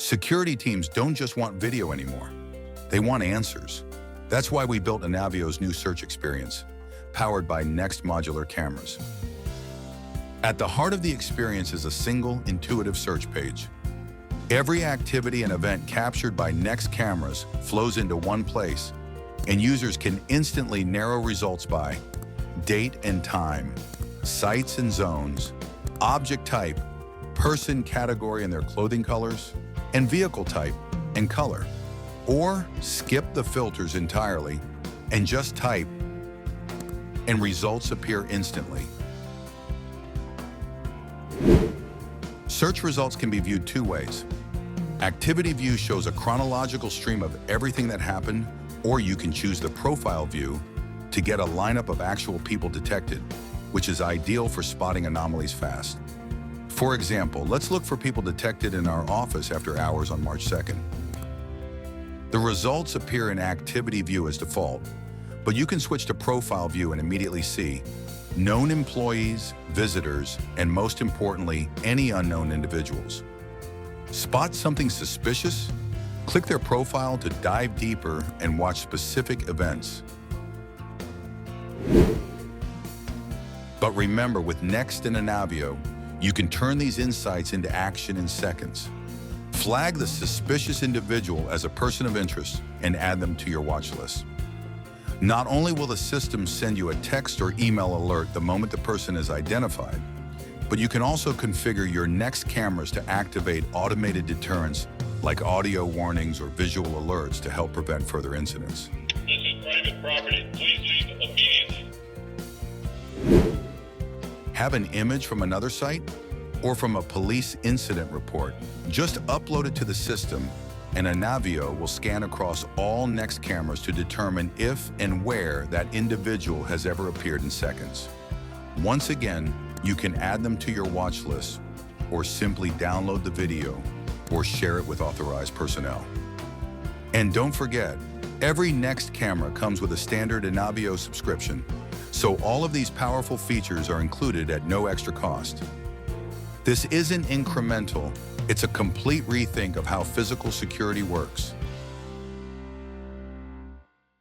Security teams don't just want video anymore. They want answers. That's why we built Anavio's new search experience, powered by Next modular cameras. At the heart of the experience is a single, intuitive search page. Every activity and event captured by Next cameras flows into one place, and users can instantly narrow results by date and time, sites and zones, object type, person category and their clothing colors, and vehicle type and color. Or skip the filters entirely and just type, and results appear instantly. Search results can be viewed two ways. Activity view shows a chronological stream of everything that happened, or you can choose the profile view to get a lineup of actual people detected, which is ideal for spotting anomalies fast. For example, let's look for people detected in our office after hours on March 2nd. The results appear in Activity View as default, but you can switch to Profile View and immediately see known employees, visitors, and most importantly, any unknown individuals. Spot something suspicious? Click their profile to dive deeper and watch specific events. But remember, with Next and Anavio, you can turn these insights into action in seconds. Flag the suspicious individual as a person of interest and add them to your watch list. Not only will the system send you a text or email alert the moment the person is identified, but you can also configure your Next cameras to activate automated deterrents like audio warnings or visual alerts to help prevent further incidents. This is private property. Please leave immediately. Have an image from another site or from a police incident report? Just upload it to the system, and Anavio will scan across all Next cameras to determine if and where that individual has ever appeared in seconds. Once again, you can add them to your watch list or simply download the video or share it with authorized personnel. And don't forget, every Next camera comes with a standard Anavio subscription, so all of these powerful features are included at no extra cost. This isn't incremental, it's a complete rethink of how physical security works.